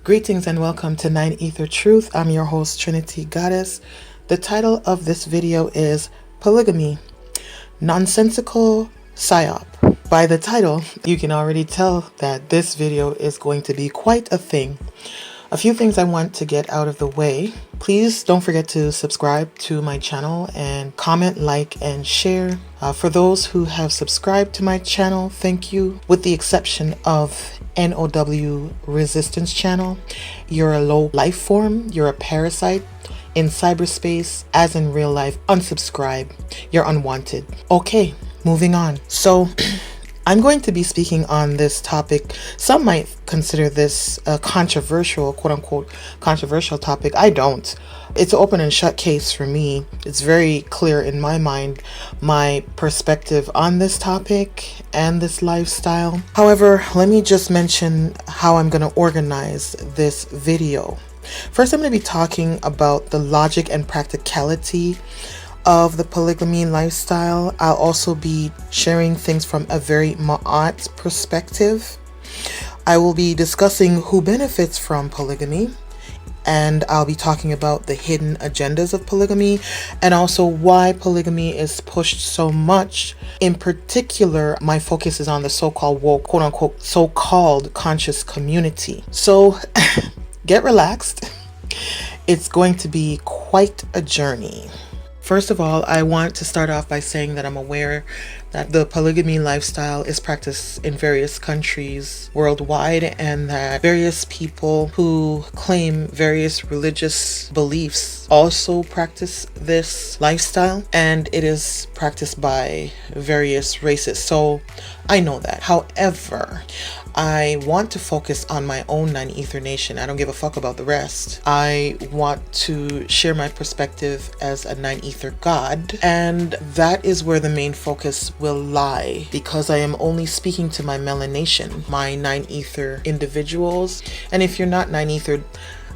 Greetings and welcome to Nine Ether Truth. I'm your host, Trinity Goddess. The title of this video is Polygamy, Nonesensical, Psyop. By the title, you can already tell that this video is going to be quite a thing. A few things I want to get out of the way. Please don't forget to subscribe to my channel and comment, like, and share. For those who have subscribed to my channel, thank you. With the exception of NOW Resistance channel, you're a low life form, you're a parasite in cyberspace, as in real life. Unsubscribe, you're unwanted. Okay, moving on. So I'm going to be speaking on this topic. Some might consider this a controversial, quote unquote, controversial topic. I don't. It's an open and shut case for me. It's very clear in my mind, my perspective on this topic and this lifestyle. However, let me just mention how I'm going to organize this video. First, I'm going to be talking about the logic and practicality of the polygamy lifestyle. I'll also be sharing things from a very Ma'at perspective. I will be discussing who benefits from polygamy, and I'll be talking about the hidden agendas of polygamy and also why polygamy is pushed so much. In particular, my focus is on the so-called woke, quote unquote, so-called conscious community. So get relaxed. It's going to be quite a journey. First of all, I want to start off by saying that I'm aware that the polygamy lifestyle is practiced in various countries worldwide, and that various people who claim various religious beliefs also practice this lifestyle, and it is practiced by various races. So I know that. However, I want to focus on my own Nine Ether Nation. I don't give a fuck about the rest. I want to share my perspective as a Nine Ether God, and that is where the main focus will lie, because I am only speaking to my Melanation, my Nine Ether individuals. And if you're not Nine Ether,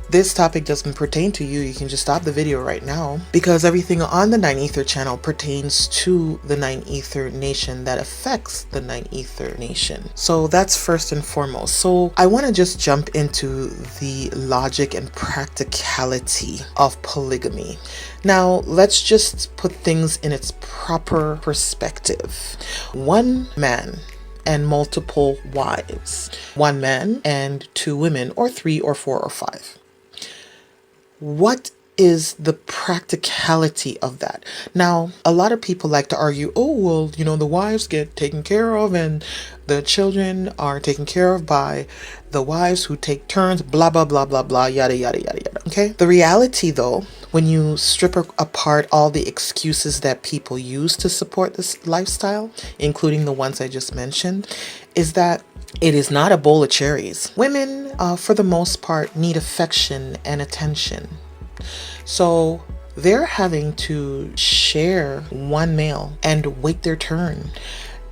this topic doesn't pertain to you, you can just stop the video right now, because everything on the Nine Ether channel pertains to the Nine Ether Nation that affects the Nine Ether Nation. So that's first and foremost. So I want to just jump into the logic and practicality of polygamy. Now, let's just put things in its proper perspective. One man and multiple wives. One man and two women, or three or four or five. What is the practicality of that? Now, a lot of people like to argue, oh, well, you know, the wives get taken care of and the children are taken care of by the wives who take turns, blah, blah, blah, blah, blah, yada, yada, yada, yada. Okay. The reality, though, when you strip apart all the excuses that people use to support this lifestyle, including the ones I just mentioned, is that it is not a bowl of cherries. Women, for the most part, need affection and attention. So they're having to share one male and wait their turn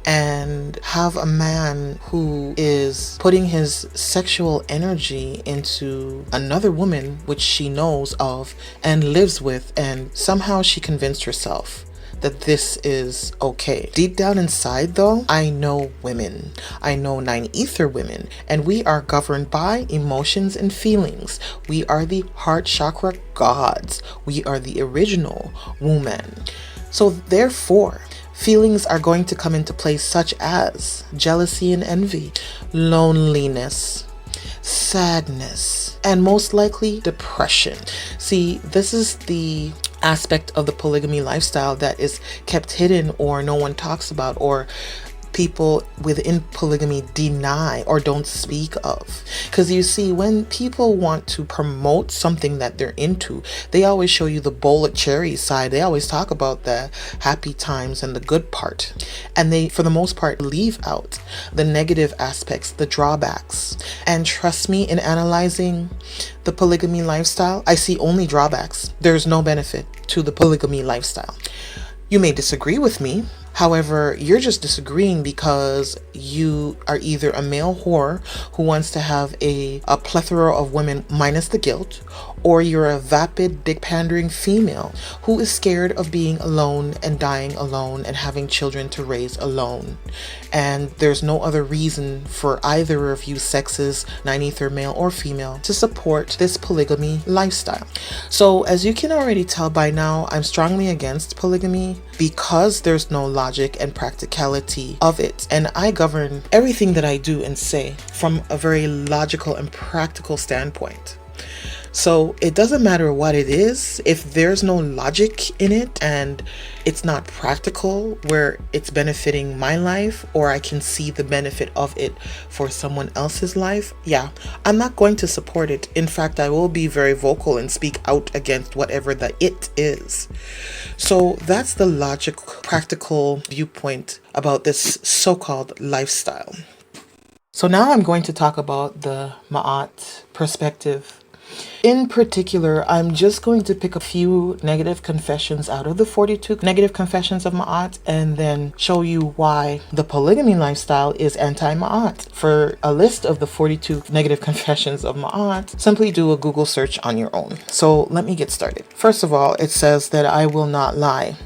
and have a man who is putting his sexual energy into another woman, which she knows of and lives with, and somehow she convinced herself that this is okay. Deep down inside, though, I know women. I know Nine Ether women, and we are governed by emotions and feelings. We are the heart chakra gods. We are the original woman. So therefore, feelings are going to come into place, such as jealousy and envy, loneliness, sadness, and most likely depression. See, this is the aspect of the polygamy lifestyle that is kept hidden, or no one talks about, or people within polygamy deny or don't speak of. Because you see, when people want to promote something that they're into, they always show you the bowl of cherries side. They always talk about the happy times and the good part, and they, for the most part, leave out the negative aspects, the drawbacks. And trust me, in analyzing the polygamy lifestyle, I see only drawbacks. There's no benefit to the polygamy lifestyle. You may disagree with me. However, you're just disagreeing because you are either a male whore who wants to have a plethora of women minus the guilt, or you're a vapid, dick pandering female who is scared of being alone and dying alone and having children to raise alone. And there's no other reason for either of you sexes, either male or female, to support this polygamy lifestyle. So as you can already tell by now, I'm strongly against polygamy because there's no logic and practicality of it. And I govern everything that I do and say from a very logical and practical standpoint. So it doesn't matter what it is, if there's no logic in it and it's not practical where it's benefiting my life, or I can see the benefit of it for someone else's life, yeah, I'm not going to support it. In fact, I will be very vocal and speak out against whatever the it is. So that's the logical, practical viewpoint about this so-called lifestyle. So now I'm going to talk about the Ma'at perspective. In particular, I'm just going to pick a few negative confessions out of the 42 negative confessions of Ma'at and then show you why the polygamy lifestyle is anti-Ma'at. For a list of the 42 negative confessions of Ma'at, simply do a Google search on your own. So let me get started. First of all, it says that I will not lie.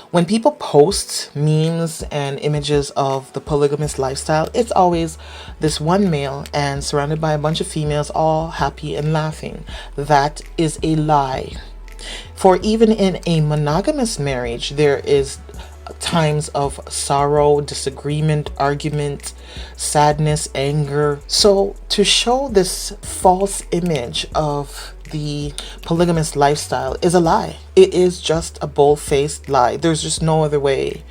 When people post memes and images of the polygamous lifestyle, it's always this one male and surrounded by a bunch of females, all happy and laughing. That is a lie. For even in a monogamous marriage, there is times of sorrow, disagreement, argument, sadness, anger. So to show this false image of the polygamous lifestyle is a lie. It is just a bold-faced lie. There's just no other way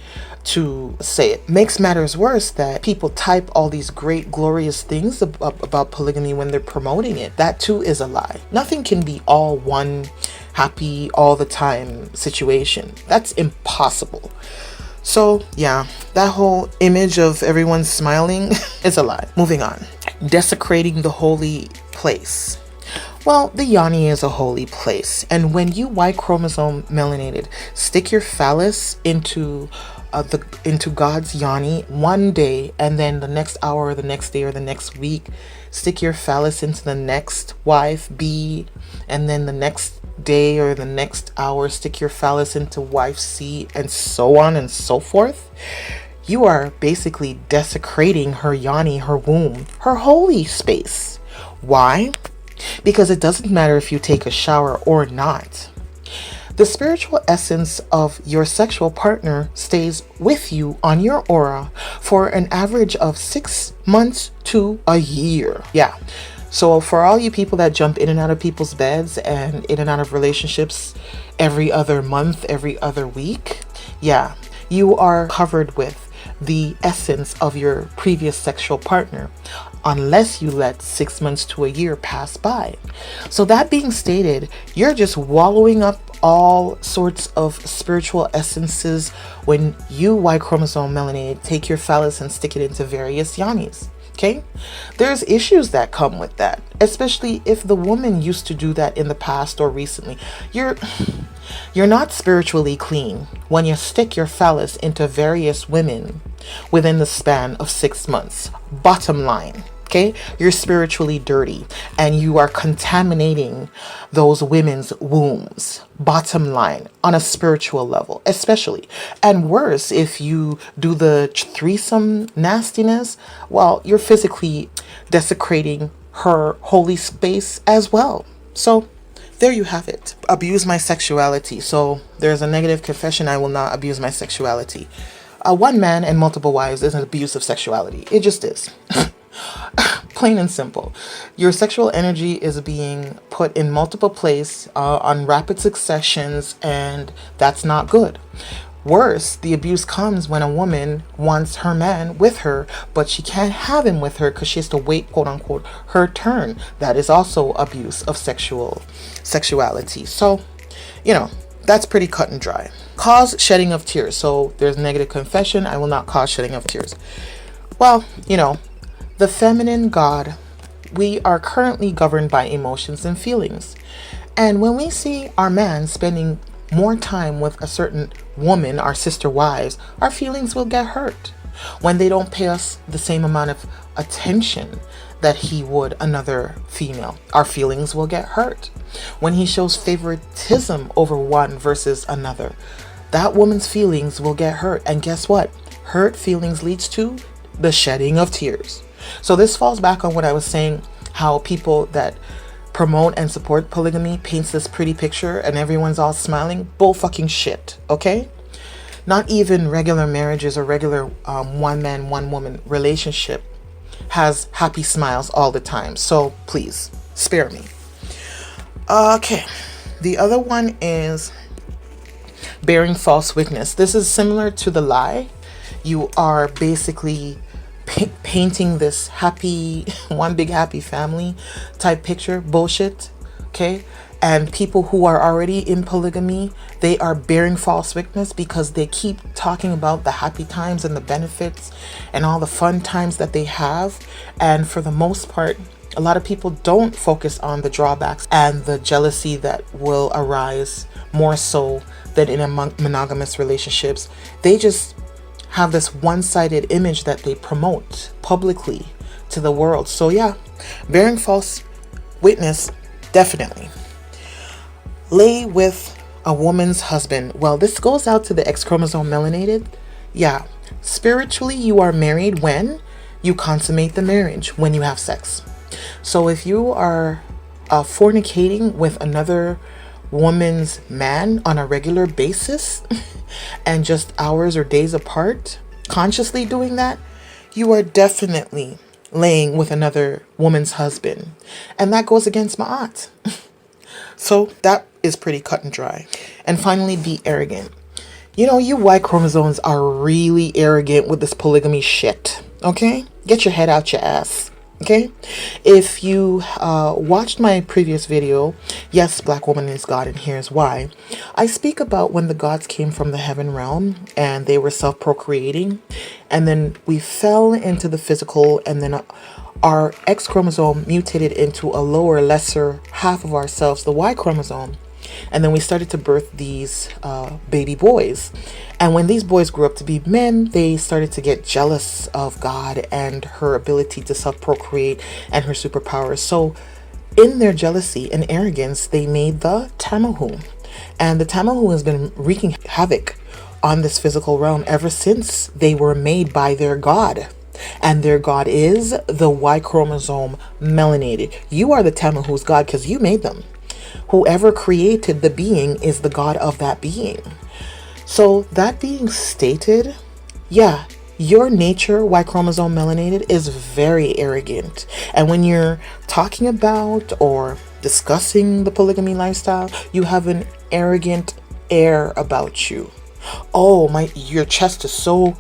to say it. Makes matters worse that people type all these great glorious things about polygamy when they're promoting it. That too is a lie. Nothing can be all one happy all the time situation. That's impossible. So yeah, that whole image of everyone smiling is a lie. Moving on. Desecrating the holy place. Well, the yoni is a holy place, and when you Y chromosome melanated stick your phallus into God's yoni one day, and then the next hour or the next day or the next week stick your phallus into the next wife B, and then the next day or the next hour stick your phallus into wife C, and so on and so forth, you are basically desecrating her yoni, her womb, her holy space. Why? Because it doesn't matter if you take a shower or not. The spiritual essence of your sexual partner stays with you on your aura for an average of 6 months to a year. Yeah. So for all you people that jump in and out of people's beds and in and out of relationships every other month, every other week, yeah, you are covered with the essence of your previous sexual partner, unless you let 6 months to a year pass by. So that being stated, you're just wallowing up all sorts of spiritual essences when you Y chromosome melanated take your phallus and stick it into various yonis. Okay? There's issues that come with that, especially if the woman used to do that in the past or recently. You're not spiritually clean when you stick your phallus into various women within the span of 6 months. Bottom line. Okay, you're spiritually dirty and you are contaminating those women's wombs. Bottom line, on a spiritual level, especially. And worse, if you do the threesome nastiness, well, you're physically desecrating her holy space as well. So there you have it. Abuse my sexuality. So there's a negative confession: I will not abuse my sexuality. One man and multiple wives is an abuse of sexuality. It just is. Plain and simple. Your sexual energy is being put in multiple places on rapid successions, and that's not good. Worse, the abuse comes when a woman wants her man with her, but she can't have him with her because she has to wait, quote unquote, her turn. That is also abuse of sexuality. So, that's pretty cut and dry. Cause shedding of tears. So there's negative confession: I will not cause shedding of tears. Well, the feminine God, we are currently governed by emotions and feelings. And when we see our man spending more time with a certain woman, our sister wives, our feelings will get hurt. When they don't pay us the same amount of attention that he would another female, our feelings will get hurt. When he shows favoritism over one versus another, that woman's feelings will get hurt. And guess what? Hurt feelings leads to the shedding of tears. So this falls back on what I was saying, how people that promote and support polygamy paints this pretty picture and everyone's all smiling. Bull fucking shit, okay? Not even regular marriages or regular one man, one woman relationship has happy smiles all the time. So please, spare me. Okay, the other one is bearing false witness. This is similar to the lie. You are basically painting this happy, one big happy family type picture. Bullshit. Okay. And people who are already in polygamy, they are bearing false witness because they keep talking about the happy times and the benefits and all the fun times that they have. And for the most part, a lot of people don't focus on the drawbacks and the jealousy that will arise more so than in a monogamous relationships. They just have this one-sided image that they promote publicly to the world. So yeah, bearing false witness, definitely. Lay with a woman's husband. Well, this goes out to the X chromosome melanated. Yeah, spiritually you are married when you consummate the marriage, when you have sex. So if you are fornicating with another woman's man on a regular basis and just hours or days apart, consciously doing that, you are definitely laying with another woman's husband. And that goes against Ma'at. So that is pretty cut and dry. And finally, be arrogant. You know, you Y chromosomes are really arrogant with this polygamy shit. Okay? Get your head out your ass. Okay? If you watched my previous video, Yes, Black Woman is God and Here's Why, I speak about when the gods came from the heaven realm and they were self-procreating, and then we fell into the physical, and then our X chromosome mutated into a lower, lesser half of ourselves, the Y chromosome. And then we started to birth these baby boys. And when these boys grew up to be men, they started to get jealous of God and her ability to self-procreate and her superpowers. So in their jealousy and arrogance, they made the Tamahu. And the Tamahu has been wreaking havoc on this physical realm ever since they were made by their God. And their God is the Y chromosome melanated. You are the Tamahu's God because you made them. Whoever created the being is the God of that being. So that being stated, yeah, your nature, Y chromosome melanated, is very arrogant. And when you're talking about or discussing the polygamy lifestyle, you have an arrogant air about you. Oh, your chest is so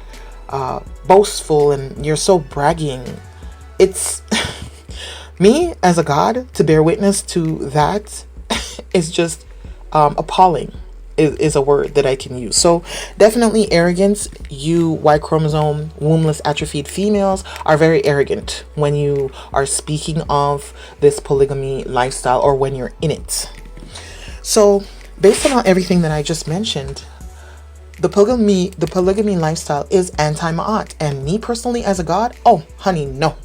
boastful and you're so bragging. It's me as a God to bear witness to that is just appalling is a word that I can use. So definitely arrogance. You Y chromosome wombless atrophied females are very arrogant when you are speaking of this polygamy lifestyle or when you're in it. So based on everything that I just mentioned, the polygamy lifestyle is anti-Ma'at. And me personally as a God, oh honey, no.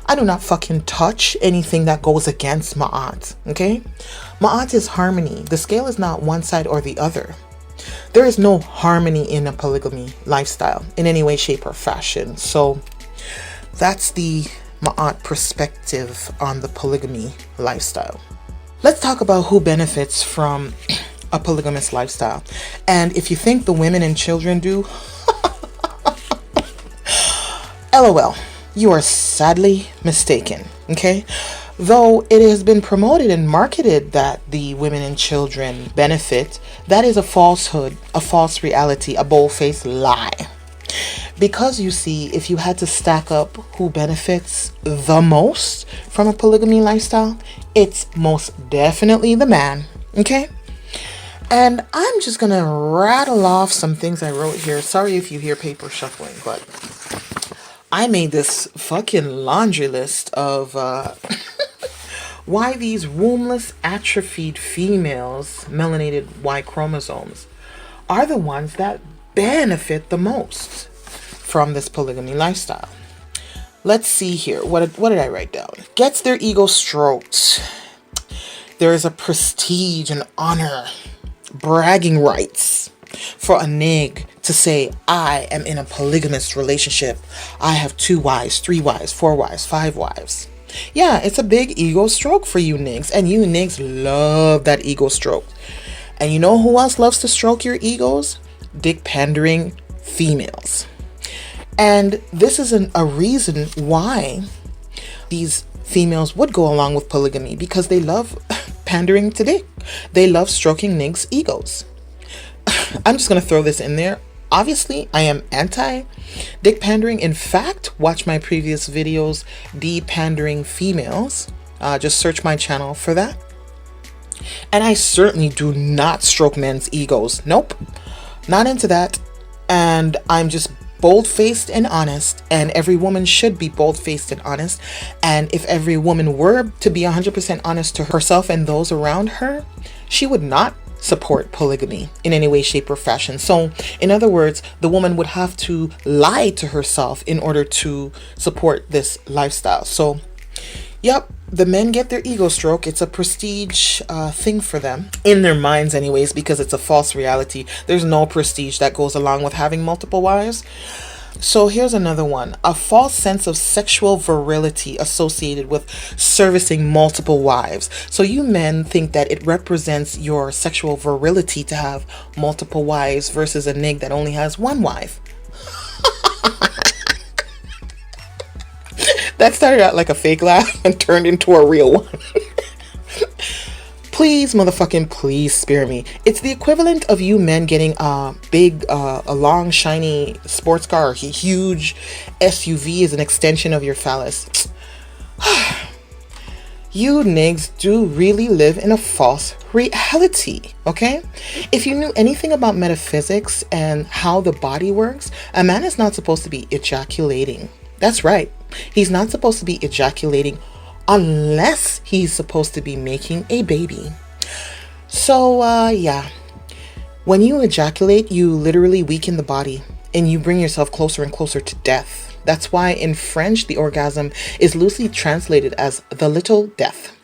I do not fucking touch anything that goes against Ma'at, okay? Ma'at is harmony. The scale is not one side or the other. There is no harmony in a polygamy lifestyle in any way, shape, or fashion. So that's the Ma'at perspective on the polygamy lifestyle. Let's talk about who benefits from a polygamous lifestyle. And if you think the women and children do, LOL. You are sadly mistaken, okay? Though it has been promoted and marketed that the women and children benefit, that is a falsehood, a false reality, a bold-faced lie. Because you see, if you had to stack up who benefits the most from a polygamy lifestyle, it's most definitely the man, okay? And I'm just gonna rattle off some things I wrote here. Sorry if you hear paper shuffling, but I made this fucking laundry list of why these wombless, atrophied females, melanated Y chromosomes, are the ones that benefit the most from this polygamy lifestyle. Let's see here. What did I write down? Gets their ego stroked. There is a prestige and honor, bragging rights for a nig to say, I am in a polygamous relationship. I have 2 wives, 3 wives, 4 wives, 5 wives. Yeah, it's a big ego stroke for you nigs, and you nigs love that ego stroke. And you know who else loves to stroke your egos? Dick pandering females. And this is a reason why these females would go along with polygamy, because they love pandering to dick. They love stroking nigs' egos. I'm just going to throw this in there. Obviously, I am anti-dick pandering. In fact, watch my previous videos, de-pandering females. Just search my channel for that. And I certainly do not stroke men's egos. Nope, not into that. And I'm just bold-faced and honest, and every woman should be bold-faced and honest. And if every woman were to be 100% honest to herself and those around her, she would not support polygamy in any way, shape, or fashion. So in other words, the woman would have to lie to herself in order to support this lifestyle. So yep, the men get their ego stroke. It's a prestige thing for them, in their minds anyways, because it's a false reality. There's no prestige that goes along with having multiple wives. So here's another one. A false sense of sexual virility associated with servicing multiple wives. So you men think that it represents your sexual virility to have multiple wives versus a nig that only has 1 wife. That started out like a fake laugh and turned into a real one. Please, motherfucking please spare me. It's the equivalent of you men getting a long, shiny sports car, or a huge SUV as an extension of your phallus. You nigs do really live in a false reality, okay? If you knew anything about metaphysics and how the body works, a man is not supposed to be ejaculating. That's right. He's not supposed to be ejaculating unless he's supposed to be making a baby. So, yeah. When you ejaculate, you literally weaken the body and you bring yourself closer and closer to death. That's why in French, the orgasm is loosely translated as the little death.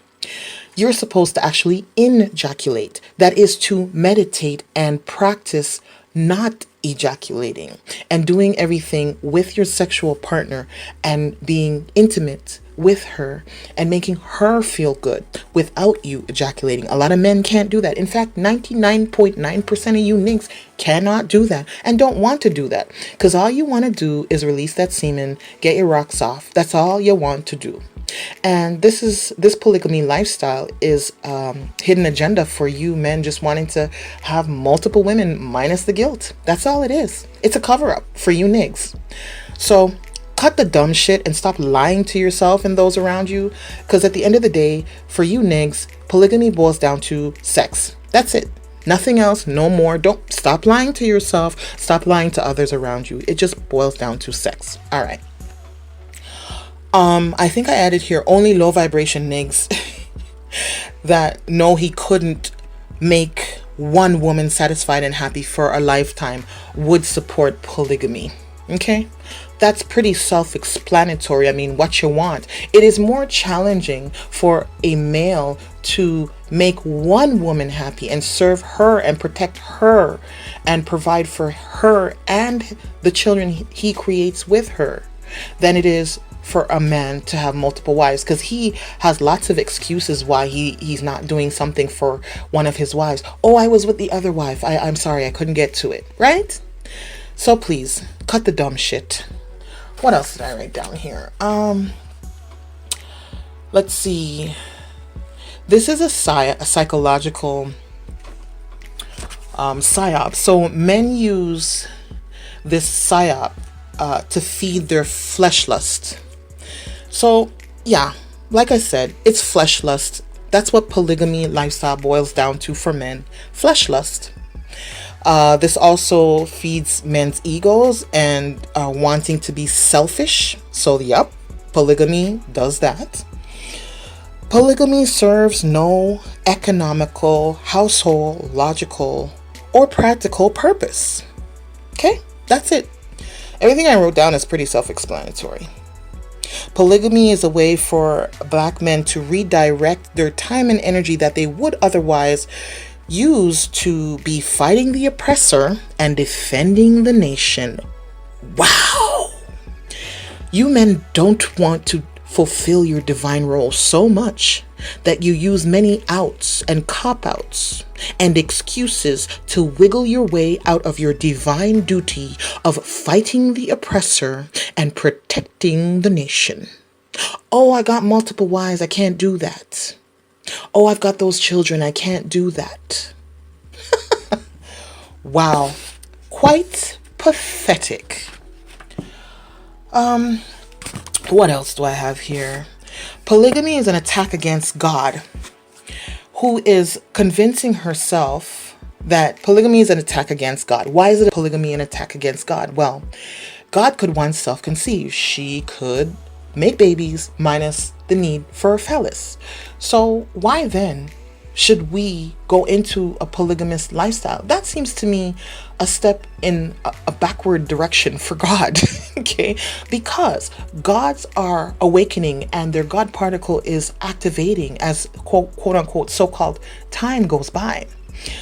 You're supposed to actually ejaculate. That is to meditate and practice not ejaculating and doing everything with your sexual partner and being intimate with her and making her feel good without you ejaculating. A lot of men can't do that. In fact, 99.9% of you ninks cannot do that and don't want to do that, because all you want to do is release that semen, get your rocks off. That's all you want to do. And this polygamy lifestyle is hidden agenda for you men just wanting to have multiple women minus the guilt. That's all it is. It's a cover-up for you nigs. So cut the dumb shit and stop lying to yourself and those around you, because at the end of the day, for you nigs, polygamy boils down to sex. That's it. Nothing else, no more. Don't stop lying to yourself. Stop lying to others around you. It just boils down to sex. All right. I think I added here only low vibration nigs that know he couldn't make one woman satisfied and happy for a lifetime would support polygamy. Okay? That's pretty self-explanatory. I mean, what you want. It is more challenging for a male to make one woman happy and serve her and protect her and provide for her and the children he creates with her than it is for a man to have multiple wives, because he has lots of excuses why he's not doing something for one of his wives. Oh, I was with the other wife. I'm sorry, I couldn't get to it. Right? So please, cut the dumb shit. What else did I write down here? Let's see. This is a psychological psyop. So men use this psyop to feed their flesh lust. So yeah, like I said, it's flesh lust. That's what polygamy lifestyle boils down to for men. Flesh lust. This also feeds men's egos and wanting to be selfish. So yep, polygamy does that. Polygamy serves no economical, household, logical, or practical purpose. Okay, that's it. Everything I wrote down is pretty self-explanatory. Polygamy is a way for Black men to redirect their time and energy that they would otherwise use to be fighting the oppressor and defending the nation. Wow! You men don't want to fulfill your divine role so much that you use many outs and cop-outs and excuses to wiggle your way out of your divine duty of fighting the oppressor and protecting the nation. Oh, I got multiple wives, I can't do that. Oh, I've got those children, I can't do that. Wow, quite pathetic. What else do I have here? Polygamy is an attack against God, who is convincing herself that polygamy is an attack against God. Why is it polygamy an attack against God? Well, God could once self-conceive. She could make babies minus the need for a phallus. So why then should we go into a polygamous lifestyle? That seems to me a step in a backward direction for God. Okay, because gods are awakening and their God particle is activating as quote unquote so-called time goes by.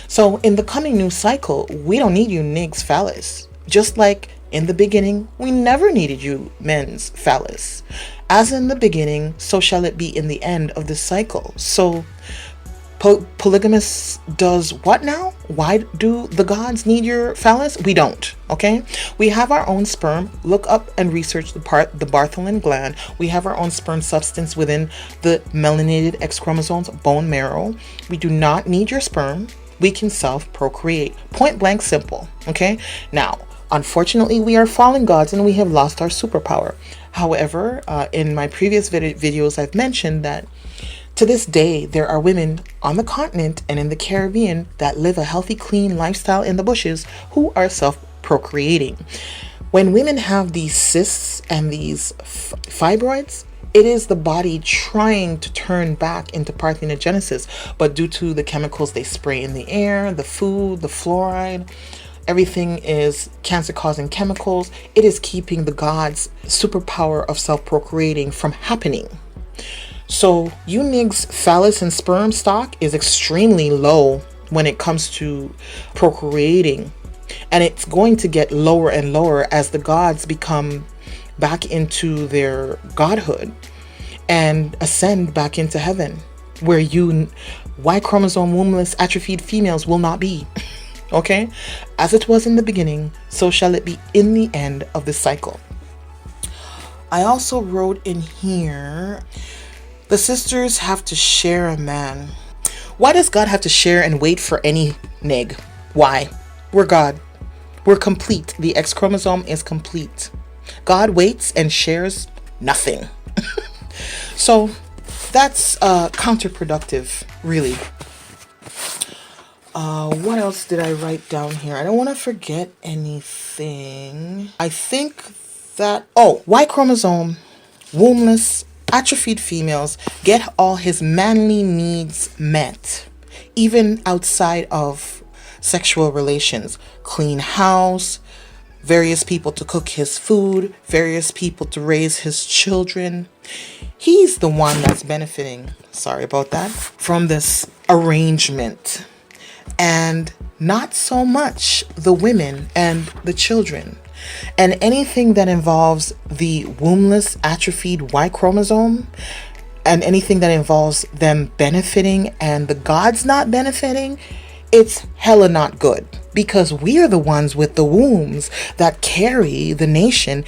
So in the coming new cycle, we don't need you niggas phallus. Just like in the beginning, we never needed you men's phallus. As in the beginning, so shall it be in the end of this cycle. So polygamous does what now? Why do the gods need your phallus? We don't, okay? We have our own sperm. Look up and research the Bartholin gland. We have our own sperm substance within the melanated X chromosomes, bone marrow. We do not need your sperm. We can self-procreate. Point blank simple, okay? Now, unfortunately, we are fallen gods and we have lost our superpower. However, in my previous videos, I've mentioned that to this day, there are women on the continent and in the Caribbean that live a healthy, clean lifestyle in the bushes who are self-procreating. When women have these cysts and these fibroids, it is the body trying to turn back into parthenogenesis, but due to the chemicals they spray in the air, the food, the fluoride, everything is cancer-causing chemicals. It is keeping the gods' superpower of self-procreating from happening. So you niggas' phallus and sperm stock is extremely low when it comes to procreating. And it's going to get lower and lower as the gods become back into their godhood and ascend back into heaven, where you Y chromosome wombless atrophied females will not be. Okay? As it was in the beginning, so shall it be in the end of the cycle. I also wrote in here, the sisters have to share a man. Why does God have to share and wait for any nig? Why? We're God. We're complete. The X chromosome is complete. God waits and shares nothing. So that's counterproductive, really. What else did I write down here? I don't want to forget anything. I think that, Y chromosome, wombless, atrophied females get all his manly needs met, even outside of sexual relations. Clean house, various people to cook his food, various people to raise his children. He's the one that's benefiting, sorry about that, from this arrangement. And not so much the women and the children. And anything that involves the wombless atrophied Y chromosome and anything that involves them benefiting and the gods not benefiting, it's hella not good, because we are the ones with the wombs that carry the nation,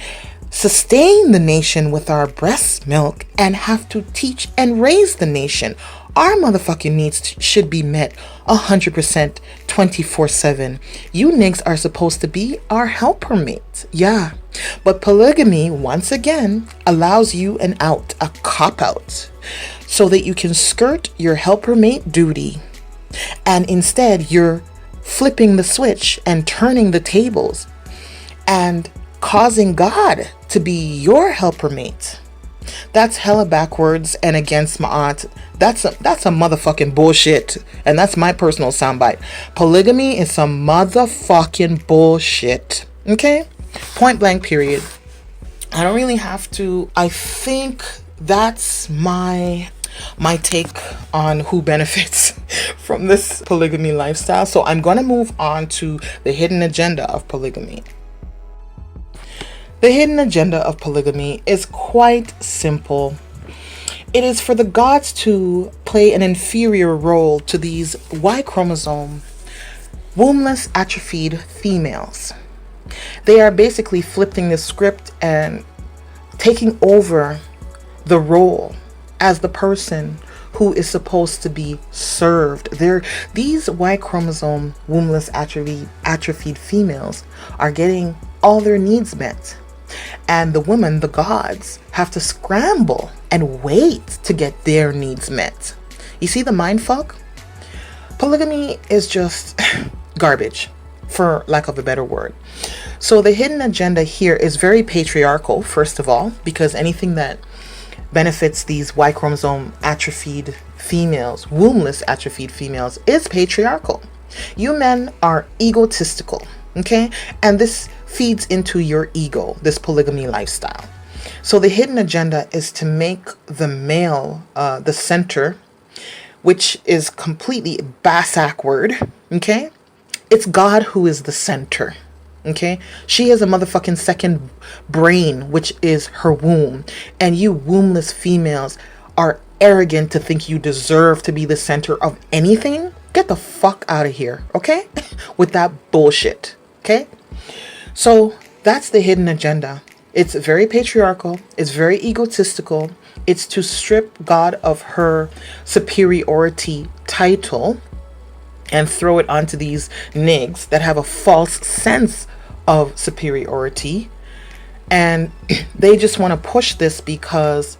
sustain the nation with our breast milk, and have to teach and raise the nation. Our motherfucking needs should be met 100% 24/7. You niggas are supposed to be our helper mate. Yeah. But polygamy, once again, allows you an out, a cop-out, so that you can skirt your helper mate duty. And instead, you're flipping the switch and turning the tables and causing God to be your helper mate. That's hella backwards and against my aunt. That's a motherfucking bullshit. And that's my personal soundbite. Polygamy is some motherfucking bullshit. Okay? Point blank, period. I don't really have to. I think that's my take on who benefits from this polygamy lifestyle. So I'm going to move on to the hidden agenda of polygamy. The hidden agenda of polygamy is quite simple. It is for the gods to play an inferior role to these Y chromosome, wombless, atrophied females. They are basically flipping the script and taking over the role as the person who is supposed to be served. These Y chromosome, wombless, atrophied females are getting all their needs met. And the women, the gods, have to scramble and wait to get their needs met. You see the mind fuck? Polygamy is just garbage, for lack of a better word. So the hidden agenda here is very patriarchal, first of all, because anything that benefits these Y chromosome atrophied females, wombless atrophied females, is patriarchal. You men are egotistical, okay? And this feeds into your ego, this polygamy lifestyle. So the hidden agenda is to make the male the center, which is completely backward, okay? It's God who is the center, okay? She has a motherfucking second brain, which is her womb. And you wombless females are arrogant to think you deserve to be the center of anything. Get the fuck out of here, okay? With that bullshit, okay? So that's the hidden agenda. It's very patriarchal. It's very egotistical. It's to strip God of her superiority title and throw it onto these niggas that have a false sense of superiority. And they just want to push this because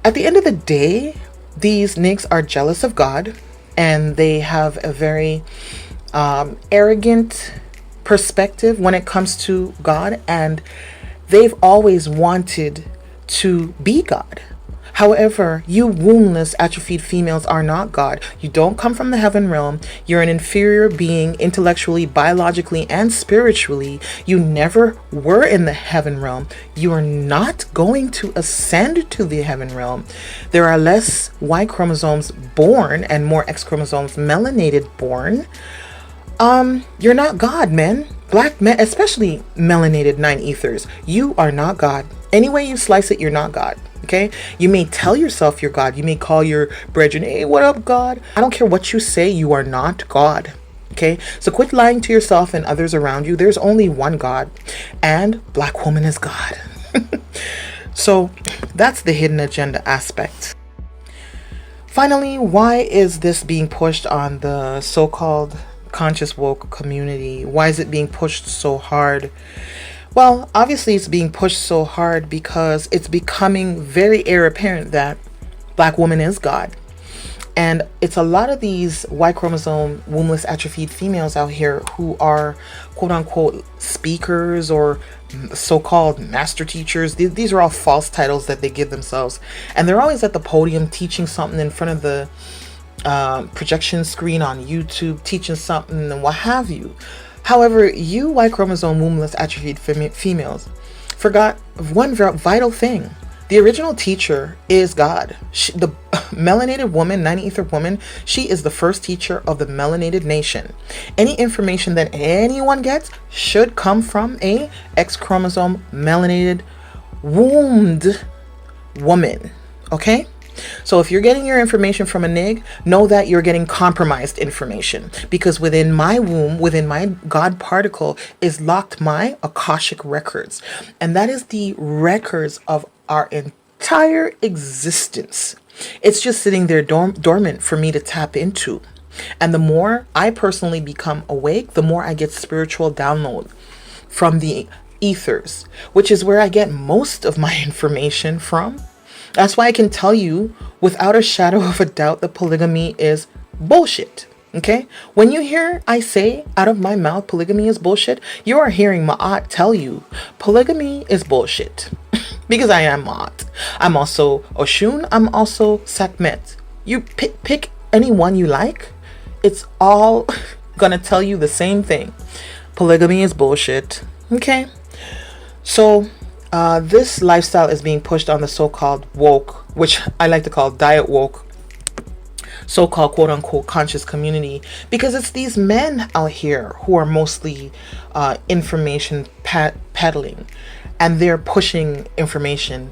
at the end of the day, these niggas are jealous of God and they have a very arrogant perspective when it comes to God, and they've always wanted to be God. However, you wombless, atrophied females are not God. You don't come from the heaven realm. You're an inferior being intellectually, biologically, and spiritually. You never were in the heaven realm. You are not going to ascend to the heaven realm. There are less Y chromosomes born and more X chromosomes melanated born. You're not God, men. Black men, especially melanated 9 ethers. You are not God. Any way you slice it, you're not God. Okay? You may tell yourself you're God. You may call your brethren, hey, what up, God? I don't care what you say, you are not God. Okay? So quit lying to yourself and others around you. There's only one God. And Black woman is God. So that's the hidden agenda aspect. Finally, why is this being pushed on the so-called conscious woke community? Why is it being pushed so hard? Well, obviously it's being pushed so hard because it's becoming very apparent that Black woman is God. And it's a lot of these Y chromosome wombless atrophied females out here who are quote unquote speakers or so-called master teachers. These are all false titles that they give themselves. And they're always at the podium teaching something in front of the projection screen on YouTube, teaching something and what have you. However, you Y chromosome wombless atrophied females forgot one vital thing. The original teacher is God. The melanated woman, 9 ether woman, she is the first teacher of the melanated nation. Any information that anyone gets should come from a X chromosome melanated wombed woman. Okay? So if you're getting your information from a nig, know that you're getting compromised information, because within my womb, within my God particle is locked my Akashic records. And that is the records of our entire existence. It's just sitting there dormant for me to tap into. And the more I personally become awake, the more I get spiritual download from the ethers, which is where I get most of my information from. That's why I can tell you without a shadow of a doubt that polygamy is bullshit. Okay? When you hear I say out of my mouth polygamy is bullshit, you are hearing Ma'at tell you polygamy is bullshit. Because I am Ma'at. I'm also Oshun. I'm also Sekhmet. You pick any one you like. It's all gonna tell you the same thing. Polygamy is bullshit. Okay? So, this lifestyle is being pushed on the so-called woke, which I like to call diet woke, so-called quote-unquote conscious community, because it's these men out here who are mostly information peddling, and they're pushing information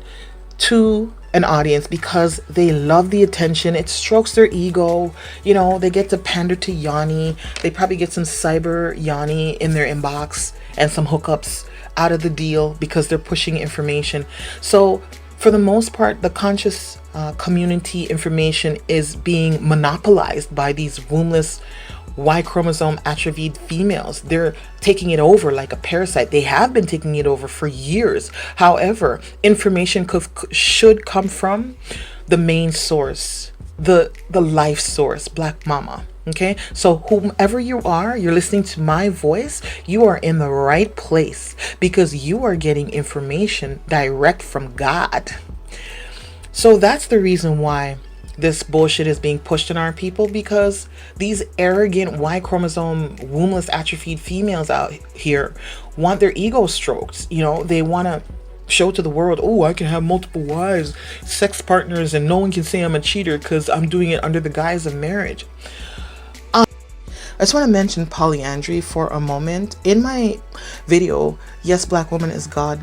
to an audience because they love the attention. It strokes their ego. You know, they get to pander to Yanni. They probably get some cyber Yanni in their inbox and some hookups out of the deal because they're pushing information. So for the most part, the conscious community information is being monopolized by these wombless Y chromosome atrophied females. They're taking it over like a parasite. They have been taking it over for years. However, information should come from the main source, the life source, Black Mama. Okay, so whomever you are, you're listening to my voice, you are in the right place because you are getting information direct from God. So that's the reason why this bullshit is being pushed on our people, because these arrogant Y chromosome wombless atrophied females out here want their ego stroked. You know, they want to show to the world, oh, I can have multiple wives, sex partners, and no one can say I'm a cheater because I'm doing it under the guise of marriage. I just want to mention polyandry for a moment. In my video, Yes, Black Woman is God,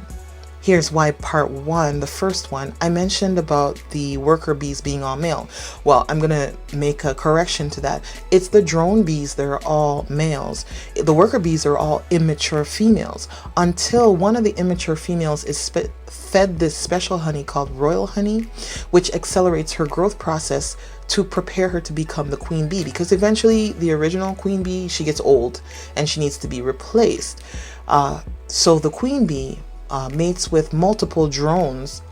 Here's Why Part 1, the first one, I mentioned about the worker bees being all male. Well, I'm going to make a correction to that. It's the drone bees that are all males. The worker bees are all immature females until one of the immature females is fed this special honey called royal honey, which accelerates her growth process to prepare her to become the queen bee, because eventually the original queen bee, she gets old and she needs to be replaced. So the queen bee mates with multiple drones.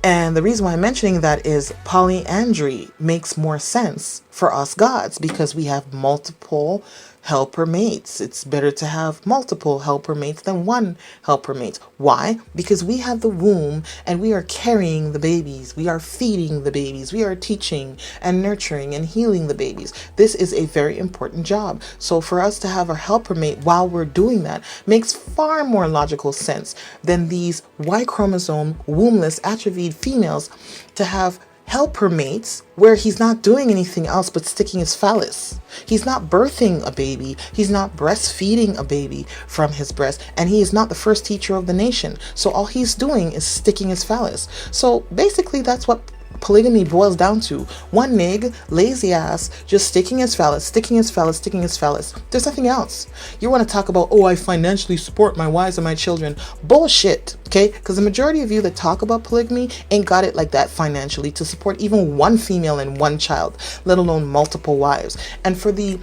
And the reason why I'm mentioning that is polyandry makes more sense for us gods because we have multiple helper mates. It's better to have multiple helper mates than one helper mate. Why? Because we have the womb and we are carrying the babies. We are feeding the babies. We are teaching and nurturing and healing the babies. This is a very important job. So for us to have a helper mate while we're doing that makes far more logical sense than these Y chromosome wombless atrophied females to have helper mates where he's not doing anything else but sticking his phallus. He's not birthing a baby. He's not breastfeeding a baby from his breast. And he is not the first teacher of the nation. So all he's doing is sticking his phallus. So basically that's what polygamy boils down to. One nig, lazy ass, just sticking his phallus, sticking his phallus, sticking his phallus. There's nothing else. You want to talk about, oh, I financially support my wives and my children. Bullshit, okay? Because the majority of you that talk about polygamy ain't got it like that financially to support even one female and one child, let alone multiple wives. And for the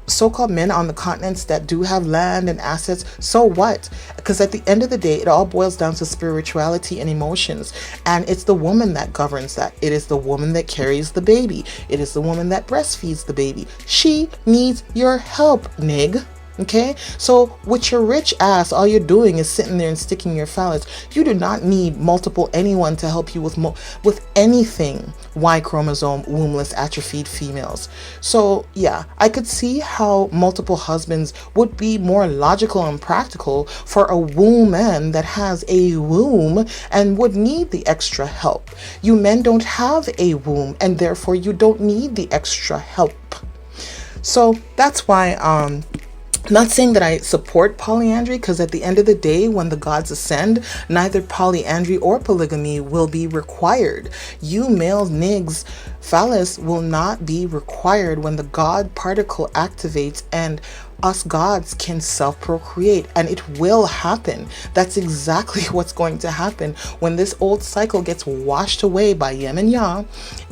so-called men on the continents that do have land and assets, so what? Because at the end of the day, it all boils down to spirituality and emotions, and it's the woman that governs that. It is the woman that carries the baby. It is the woman that breastfeeds the baby. She needs your help, nig. Okay, so with your rich ass, all you're doing is sitting there and sticking your phallus. You do not need multiple anyone to help you with anything. Y chromosome wombless atrophied females. So yeah, I could see how multiple husbands would be more logical and practical for a woman that has a womb and would need the extra help. You men don't have a womb and therefore you don't need the extra help. So that's why not saying that I support polyandry, because at the end of the day, when the gods ascend, neither polyandry or polygamy will be required. You male nigs phallus will not be required when the god particle activates and us gods can self-procreate, and it will happen. That's exactly what's going to happen when this old cycle gets washed away by Yem and Yah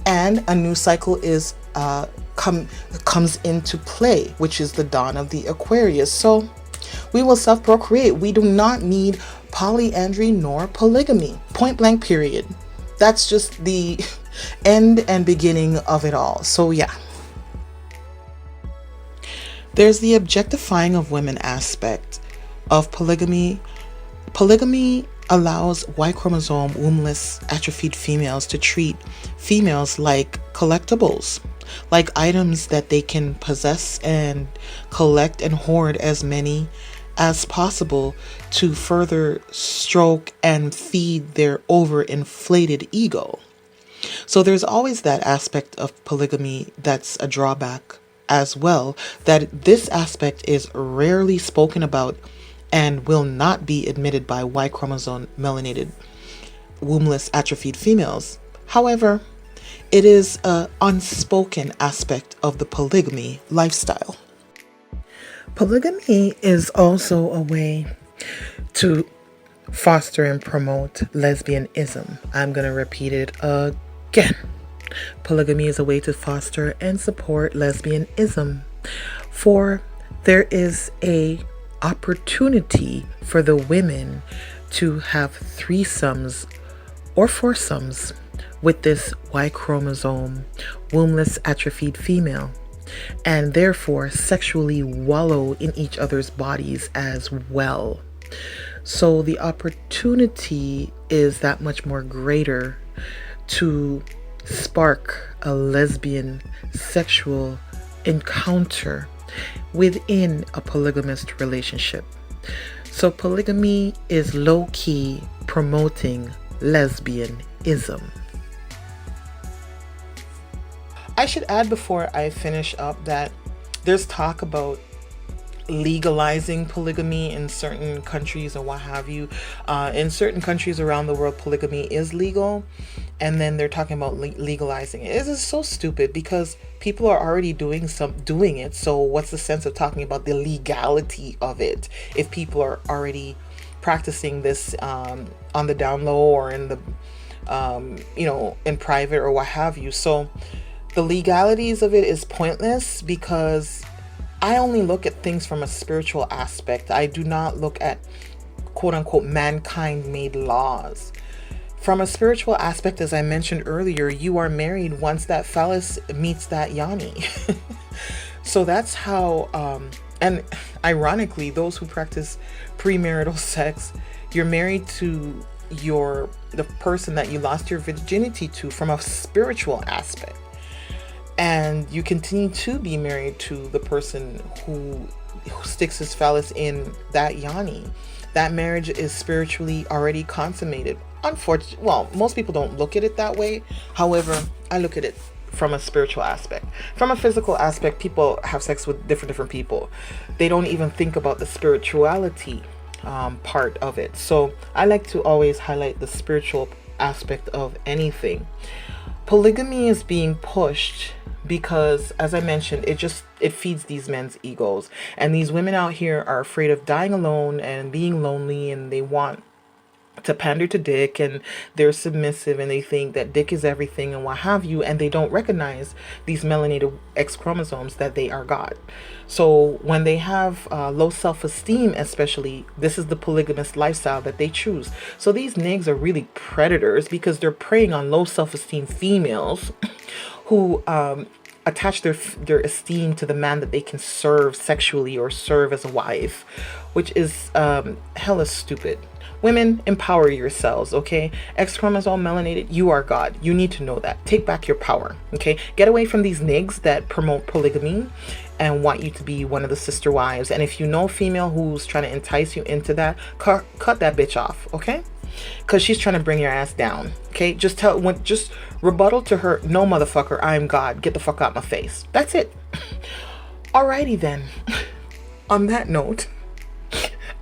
and a new cycle is comes into play, which is the dawn of the Aquarius. So we will self-procreate. We do not need polyandry nor polygamy. Point blank, period. That's just the end and beginning of it all. So yeah. There's the objectifying of women aspect of polygamy. Polygamy allows Y chromosome wombless atrophied females to treat females like collectibles, like items that they can possess and collect and hoard as many as possible to further stroke and feed their overinflated ego. So there's always that aspect of polygamy that's a drawback as well, that this aspect is rarely spoken about and will not be admitted by Y chromosome melanated wombless atrophied females. However, it is an unspoken aspect of the polygamy lifestyle. Polygamy is also a way to foster and promote lesbianism. I'm going to repeat it again. Polygamy is a way to foster and support lesbianism, for there is a opportunity for the women to have threesomes or foursomes with this Y chromosome wombless atrophied female, and therefore sexually wallow in each other's bodies as well. So the opportunity is that much more greater to spark a lesbian sexual encounter within a polygamist relationship. So polygamy is low-key promoting lesbianism. I should add before I finish up that there's talk about legalizing polygamy in certain countries or what have you. In certain countries around the world, polygamy is legal, and then they're talking about legalizing it. This is so stupid because people are already doing it. So what's the sense of talking about the legality of it if people are already practicing this on the down low or in the in private or what have you? So the legalities of it is pointless because I only look at things from a spiritual aspect. I do not look at quote unquote mankind made laws. From a spiritual aspect, as I mentioned earlier, you are married once that phallus meets that yoni. So that's how, and ironically, those who practice premarital sex, you're married to the person that you lost your virginity to from a spiritual aspect. And you continue to be married to the person who sticks his phallus in that yoni. That marriage is spiritually already consummated. Unfortunately, well, most people don't look at it that way. However, I look at it from a spiritual aspect. From a physical aspect, people have sex with different people. They don't even think about the spirituality part of it. So I like to always highlight the spiritual aspect of anything. Polygamy is being pushed because, as I mentioned, it feeds these men's egos, and these women out here are afraid of dying alone and being lonely, and they want to pander to dick, and they're submissive, and they think that dick is everything and what have you, and they don't recognize these melanated X chromosomes that they are God. So when they have low self-esteem, especially, this is the polygamous lifestyle that they choose. So these niggas are really predators because they're preying on low self-esteem females who attach their esteem to the man that they can serve sexually or serve as a wife, which is hella stupid. Women, empower yourselves, okay? X chromosome melanated, you are God. You need to know that. Take back your power, okay? Get away from these niggas that promote polygamy and want you to be one of the sister wives. And if you know a female who's trying to entice you into that, cut that bitch off, okay? Because she's trying to bring your ass down, okay? Just rebuttal to her, no motherfucker, I'm God. Get the fuck out my face. That's it. Alrighty then. On that note,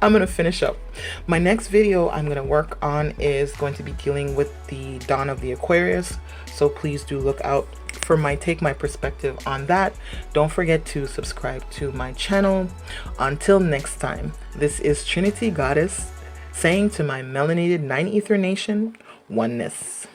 I'm going to finish up. My next video I'm going to work on is going to be dealing with the dawn of the Aquarius. So please do look out for my perspective on that. Don't forget to subscribe to my channel. Until next time, this is Trinity Goddess saying to my melanated 9 Ether Nation, oneness.